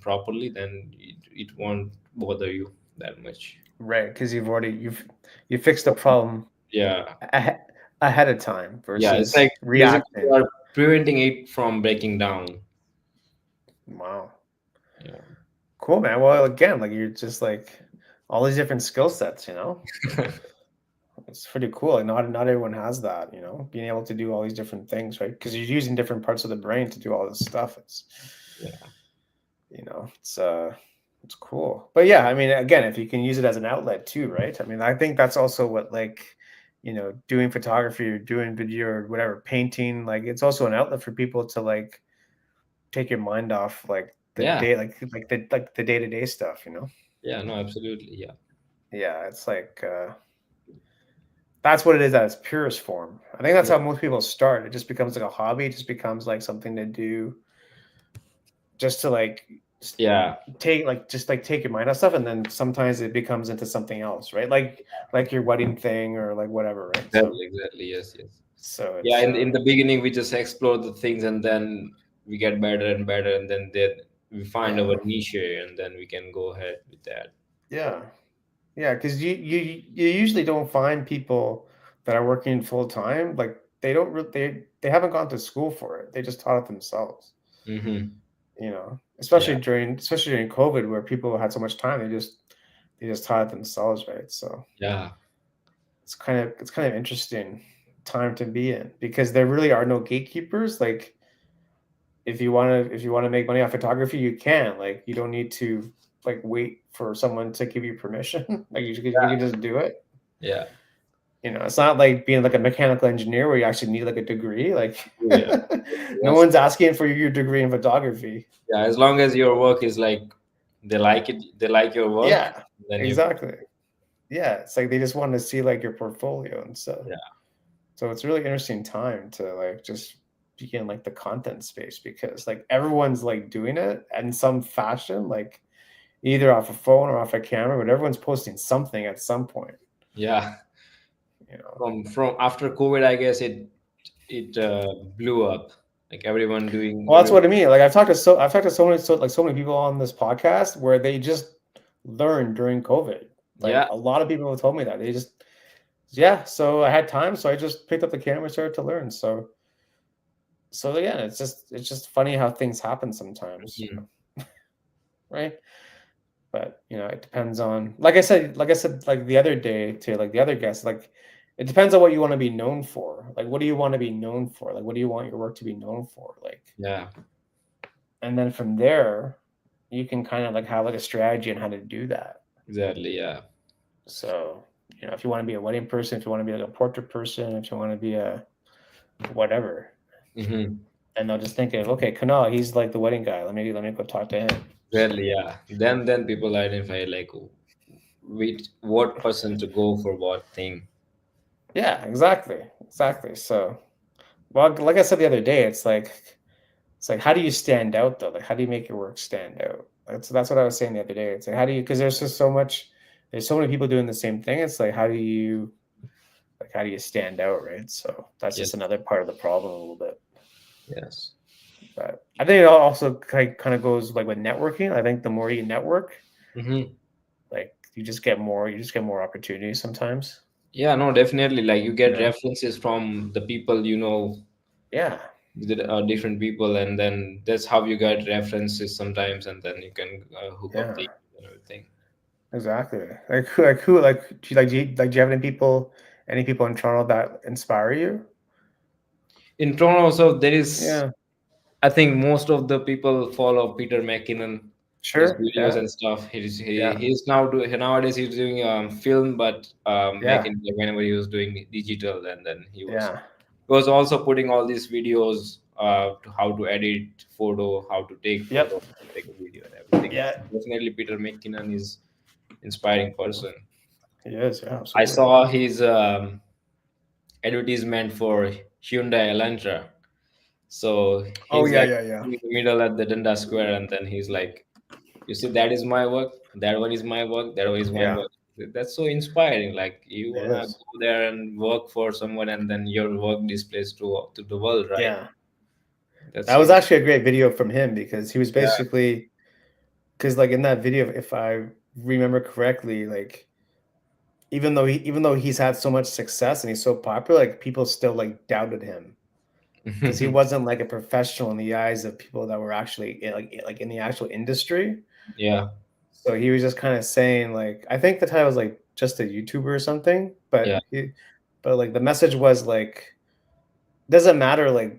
properly, then it won't bother you that much. right. Because you fixed the problem Yeah. ahe- ahead of time Yeah. It's versus like basically you reacting. are preventing it from breaking down. Wow. Yeah. Cool, man. Well, again, like you're just like all these different skill sets, It's pretty cool. Like not everyone has that, being able to do all these different things, right? Because you're using different parts of the brain to do all this stuff. Yeah. You know, it's uh it's cool. But yeah, I mean, again, if you can use it as an outlet too, right? I mean, I think that's also what like, doing photography or doing video or whatever, painting, like it's also an outlet for people to like take your mind off like the Yeah. day like the day-to-day stuff. Yeah. No, absolutely. Yeah. Yeah, it's like that's what it is at its purest form. I think that's Yeah. how most people start. It just becomes like a hobby. It just becomes like something to do just to like s- Yeah. take your mind off stuff, and then sometimes it becomes into something else, right? Like your wedding thing or like whatever, right? So Exactly. Exactly. Yes. Yes. so Yeah. it's In the beginning, we just explore the things, and then we get better and better, and then we find our yeah, niche, and then we can go ahead with that. yeah, yeah, because you usually don't find people that are working full time, like they don't they haven't gone to school for it, they just taught it themselves. Mm-hmm. Especially Yeah. during COVID, where people had so much time, they just taught it themselves, right? So Yeah. it's kind of interesting time to be in, because there really are no gatekeepers. Like if you want to make money off photography, you can. Like you don't need to like wait for someone to give you permission. Like you can just do it. Yeah. It's not like being like a mechanical engineer where you actually need like a degree. Like Yeah. no Yes. one's asking for your degree in photography. Yeah. As long as your work is like they like it, they like your work, Yeah, then you. exactly. Yeah, it's like they just want to see like your portfolio and stuff. Yeah. So it's really interesting time to like just be in like the content space, because like everyone's like doing it in some fashion, like either off a phone or off a camera, but everyone's posting something at some point, Yeah. you know. From after COVID, I guess it blew up. Like everyone doing Well, that's everyone. what I mean. Like I've talked to so many people on this podcast where they just learned during COVID. Like Yeah. a lot of people have told me that they just, yeah. So I had time, so I just picked up the camera and started to learn. So again, it's just funny how things happen sometimes, Mhm. right? But it depends on, like I said, like the other day to like the other guests, like it depends on what you want to be known for. Like what do you want to be known for? Like what do you want your work to be known for? Like, Yeah. and then from there, you can kind of like have like a strategy on how to do that. Exactly. Yeah. So, if you want to be a wedding person, if you want to be like a portrait person, if you want to be a whatever, Mm-hmm. and they'll just think of, okay, Kunal, he's like the wedding guy. Let me go talk to him. Exactly. Yeah. Then people identify like which what person to go for what thing. Yeah, exactly. Exactly. So, well, like I said the other day, it's like how do you stand out though? Like how do you make your work stand out? That's what I was saying the other day. It's like how do you, because there's so many people doing the same thing. It's like how do you stand out, right? So that's Yeah. just another part of the problem a little bit. Yes. But I think it also kind of goes like with networking. I think the more you network, Mm-hmm. like you just get more opportunities sometimes. Yeah. No. Definitely. Like you get Yeah. references from the people Yeah. that are different people, and then that's how you get references sometimes, and then you can hook up Yeah. the and everything. Exactly. Do you have any people in Toronto that inspire you? in Toronto, so there is, Yeah. I think most of the people follow Peter McKinnon, his Sure. videos Yeah. and stuff. Yeah. He's now nowadays he's doing film, but back Yeah. in whenever he was doing digital, and then Yeah. he was also putting all these videos to how to edit photo, how to take photo, Yep. how to take a video, and everything. Yeah. Definitely, Peter McKinnon is inspiring person. He is. Yeah. I Absolutely. saw his advertisement for Hyundai Elantra. So Oh he's yeah. like Yeah. Yeah. in the middle at the Dundas Square, and then he's like, "You see, that is my work. That one is my work. That one is my Yeah. work." That's so inspiring. Like you It wanna is. go there and work for someone, and then your work displays to the world, right? Yeah. That's That so was actually a great video from him because he was yeah. basically because like in that video, if I remember correctly, like even though he's had so much success and he's so popular, like people still like doubted him because he wasn't like a professional in the eyes of people that were actually like in the actual industry. Yeah, So he was just kind of saying like I think the title was like just a YouTuber or something, yeah, but like the message was like doesn't matter like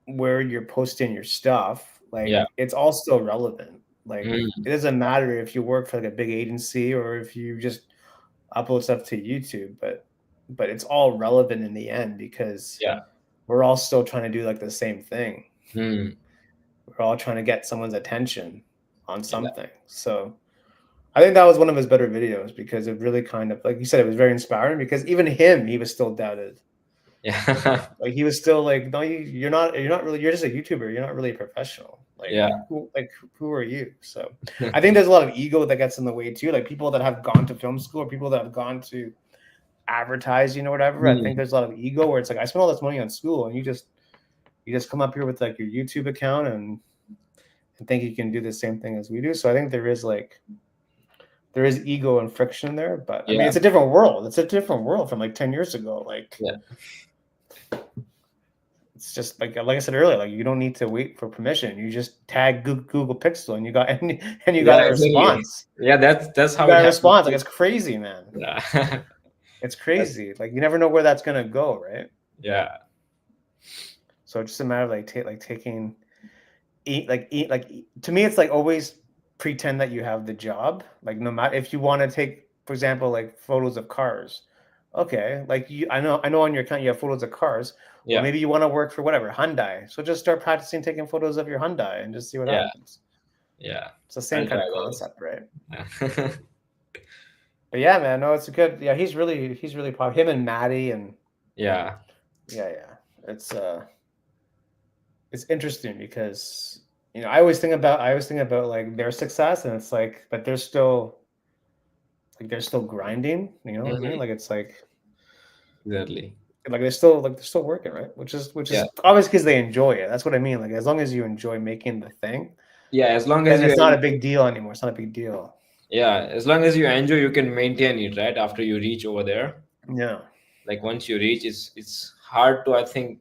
where you're posting your stuff, yeah. like it's all still relevant. Like Mm, it doesn't matter if you work for like a big agency or if you just upload stuff to YouTube, but it's all relevant in the end because yeah. we're all still trying to do like the same thing. Mm, We're all trying to get someone's attention on yeah. something. So I think that was one of his better videos because it really kind of like you said, it was very inspiring because even him, he was still doubted. Yeah. Like he was still like, no, you're not really, you're just a YouTuber. You're not really a professional. Yeah. Who are you? So I think there's a lot of ego that gets in the way too. Like people that have gone to film school or people that have gone to advertising or whatever. I think Mm, there's a lot of ego where it's like I spent all this money on school and you just come up here with like your YouTube account and think you can do the same thing as we do. So I think there is ego and friction there, but I mean yeah. it's a different world. It's a different world from like 10 years ago. Like Yeah. it's just like I said earlier, like you don't need to wait for permission. You just tag Google Pixel and you got Yeah. a Exactly. response. Yeah. That's You how it got a happens. response. Like it's crazy, man. Yeah. It's That's crazy. Like you never know where that's gonna go, right? yeah. So it's just a matter of like taking to me it's like always pretend that you have the job. Like no matter if you want to take, for example, like photos of cars. Okay, like I know on your account you have photos of cars. Well, Yeah. maybe you want to work for whatever Hyundai. So just start practicing taking photos of your Hyundai and just see what Yeah. happens. Yeah. It's the same I'll kind try of those. concept, right? Yeah. But yeah, man, no, it's a good. Yeah, he's really popular. Him and Maddie and Yeah. yeah. It's interesting because I always think about like their success and it's like, but they're still grinding. You know what I mean? Mhm. Like it's Exactly. like they're still working, right? Which is Yeah. obviously because they enjoy it. That's what I mean. Like as long as you enjoy making the thing, Yeah. As long as then you it's not a enjoy, big deal anymore. It's not a big deal. yeah, as long as you enjoy, you can maintain it, right? After you reach over there, Yeah, like once you reach, it's hard to, I think,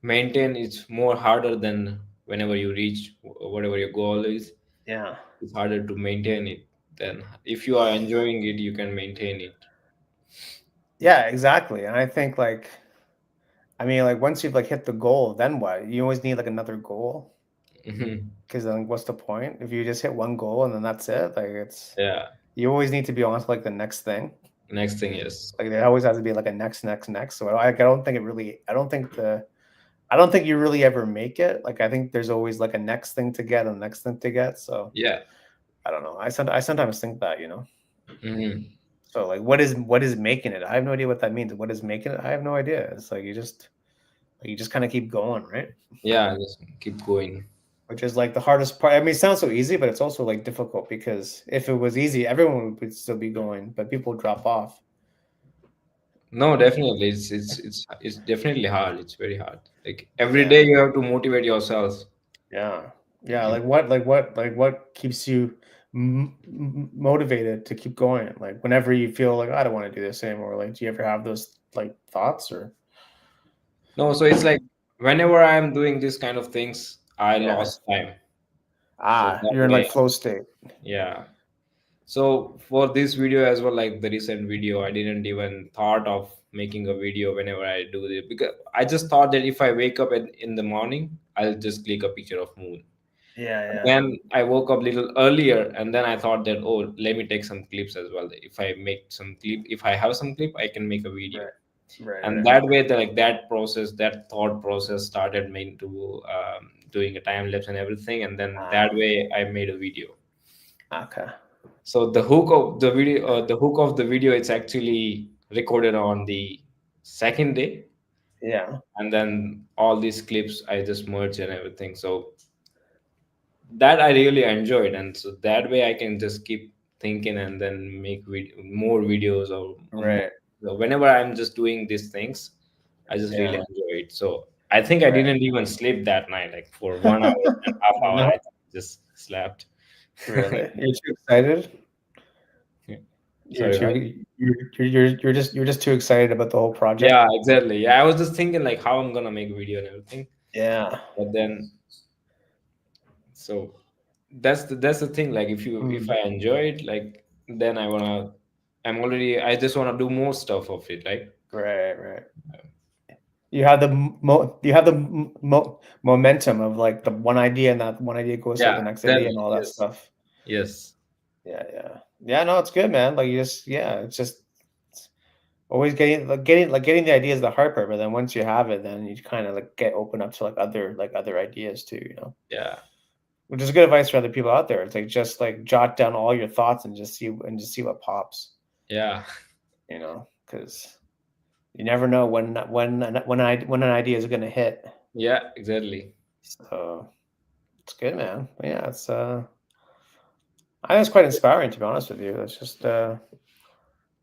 maintain. It's more harder than whenever you reach whatever your goal is. yeah, It's harder to maintain it than if you are enjoying it, you can maintain it. yeah, exactly. And I think like I mean like once you've like hit the goal, then what? You always need like another goal Mhm. because then what's the point if you just hit one goal and then that's it? Like it's Yeah. you always need to be on to like the next thing. Next thing is, Like there always has to be like a next. So I don't think it really. I don't think you really ever make it. Like I think there's always like a next thing to get and a next thing to get. So yeah. I don't know. I sometimes think that Hmm. So like what is making it? I have no idea what that means. What is making it? I have no idea. It's like you just kind of keep going, right? Yeah. Just keep going. Which is like the hardest part. I mean, it sounds so easy, but it's also like difficult because if it was easy, everyone would still be going, but people drop off. No, definitely, it's definitely hard. It's very hard. Like every Yeah. day you have to motivate yourself. Yeah. Yeah. Like what keeps you motivated to keep going? Like whenever you feel like I don't want to do this anymore. Like, do you ever have those like thoughts or? No, so it's like whenever I'm doing this kind of things, I Yeah. lost time. So Ah, that you're in way, like flow state. yeah. So for this video as well, like the recent video, I didn't even thought of making a video whenever I do this, because I just thought that if I wake up in the morning, I'll just click a picture of moon. Yeah, yeah. Then I woke up a little earlier, and then I thought that, oh, let me take some clips as well. If I make some clip, if I have some clip, I can make a video. Right. Right, And right. that way, like that process, that thought process started me into doing a time lapse and everything. And then that Ah, way, I made a video. okay. So the hook of the video, it's actually recorded on the second day, Yeah. and then all these clips I just merge and everything. So that I really enjoyed, and so that way I can just keep thinking and then make more videos, or more. Right. So whenever I'm just doing these things, I just really Yeah. enjoy it. So I think I Right. didn't even sleep that night, like for 1 hour and half hour, No, I just slept. really. You're too excited. You're Sorry, what? too. You're just too excited about the whole project. Yeah, exactly. Yeah, I was just thinking like how I'm gonna make video and everything, Yeah. but then so that's the thing. Like if Mm. I enjoy it, like then I just wanna do more stuff of it, right? Right. Right. You have the momentum of like the one idea, and that one idea goes to Yeah, the next idea and exactly. all that Yes, stuff. yes, Yeah. Yeah. Yeah. No, it's good, man. Like you just, yeah, it's just always getting the idea is the hard part, but then once you have it, then you kind of like get open up to like other ideas too, yeah, which is good advice for other people out there. It's like just like jot down all your thoughts and just see what pops, yeah, because you never know when an idea is gonna hit. yeah, exactly. So it's good, man. But yeah, I think it's quite inspiring, to be honest with you. It's just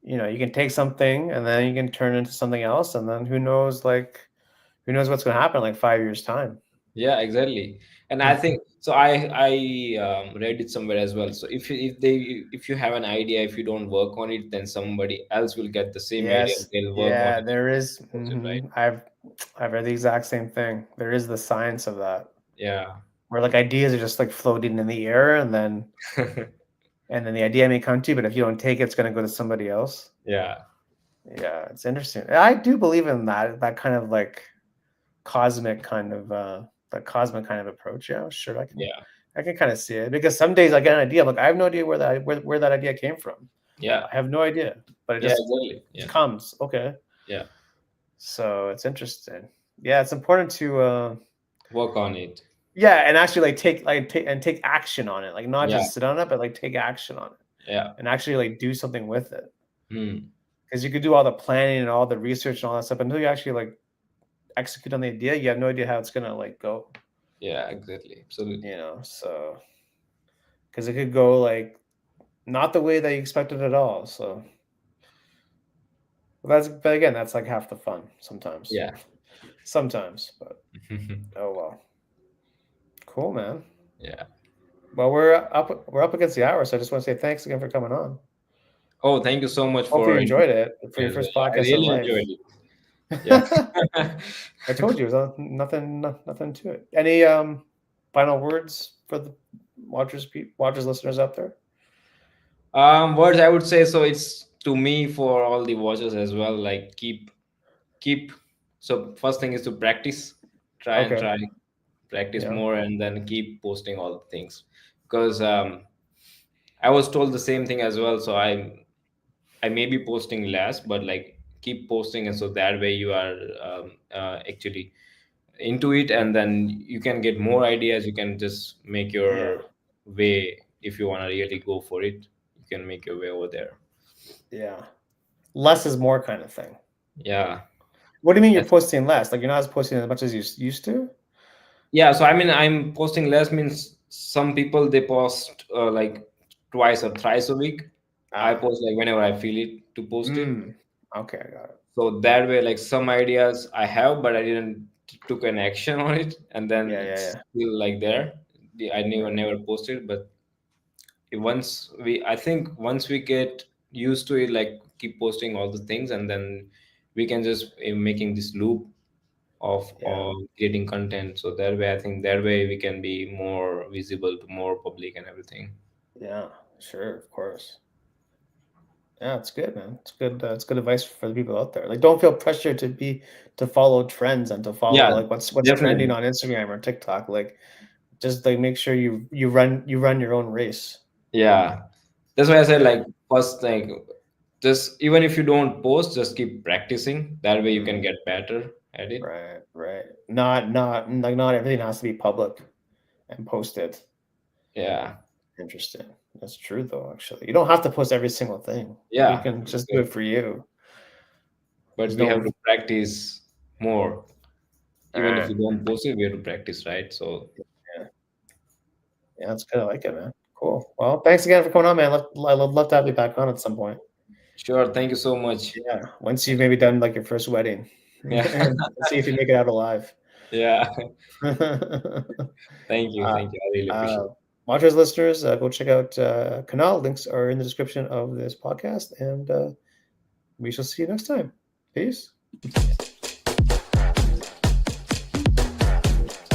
you can take something and then you can turn it into something else, and then who knows what's gonna happen in like 5 years time. Yeah, exactly. And I think so. I read it somewhere as well. So if you have an idea, if you don't work on it, then somebody else will get the same idea. Yes, They'll work on yeah, it there is. and post it, right? I've read the exact same thing. There is the science of that, Yeah, where like ideas are just like floating in the air, and then the idea may come to you, but if you don't take it, it's going to go to somebody else. yeah, Yeah, it's interesting. I do believe in that kind of like cosmic kind of approach. Yeah, sure, yeah, I can kind of see it, because some days I get an idea, like I have no idea where that idea came from. yeah, I have no idea, but it yeah, just exactly. it Yeah, comes. Okay, yeah. so it's interesting. Yeah, it's important to Work on it. yeah, and actually take action on it, like not Yeah, just sit on it, but like take action on it yeah. and actually like do something with it. Hmm. Because you could do all the planning and all the research and all that stuff, but until you actually like execute on the idea, you have no idea how it's gonna like go. Yeah, exactly. Absolutely. So because it could go like not the way that you expected at all. So but again, that's like half the fun sometimes. Yeah. Sometimes, but oh well. Cool, man. Yeah. Well, we're up against the hour, so I just want to say thanks again for coming on. Oh, thank you so much Hopefully for you enjoyed inviting it for me your as well. first Yeah, I podcast in really life. enjoyed it. Yeah. I told you it was nothing to it. Any final words for the watchers, listeners out there? Words I would say, so it's to me for all the watchers as well. Like keep. So first thing is to practice, Okay. try, practice Yeah. more, and then keep posting all the things. Because I was told the same thing as well. So I may be posting less, but like keep posting, and so that way you are actually into it, and then you can get more ideas. You can just make Yeah. your way if you want to really go for it. You can make your way over there. Yeah. Less is more kind of thing. Yeah, What do you mean you're that's posting less? Like you're not posting as much as you used to? yeah. So I mean, I'm posting less means some people they post like twice or thrice a week. I Ah. post like whenever I feel it to post it. Mm. Okay, I got it. So that way, like some ideas I have, but I didn't took an action on it, and then Yeah, yeah, it's yeah. still like there. I never Right. never posted, but I think once we get used to it, like keep posting all the things, and then we can just making this loop Yeah. of creating content. So that way, I think that way we can be more visible to more public and everything. Yeah. Sure, of course. Yeah, it's good, man. It's good advice for the people out there. Like, don't feel pressure to follow trends and to follow Yeah, like what's trending definitely. on Instagram or TikTok. Like, just like make sure you run your own race. Yeah, that's why I said, Yeah. like, first, like, just even if you don't post, just keep practicing. That way you can Mm, get better at it. right, right. Not everything has to be public and posted. Yeah, Interesting. That's true though, actually. You don't have to post every single thing. You yeah, can it's just do good. it for you. But There's we have no to practice more. all Even if right. you don't post it, we have to practice, right? So Yeah. Yeah, that's good. I like it, man. Cool. Well, thanks again for coming on, man. I'd love to have you back on at some point. sure, thank you so much. Yeah. Once you've maybe done like your first wedding. Yeah, And see if you make it out alive. yeah. uh, Thank you. I really uh, appreciate it. Watchers listeners, go check out Kunal. Links are in the description of this podcast, and we shall see you next time. Peace.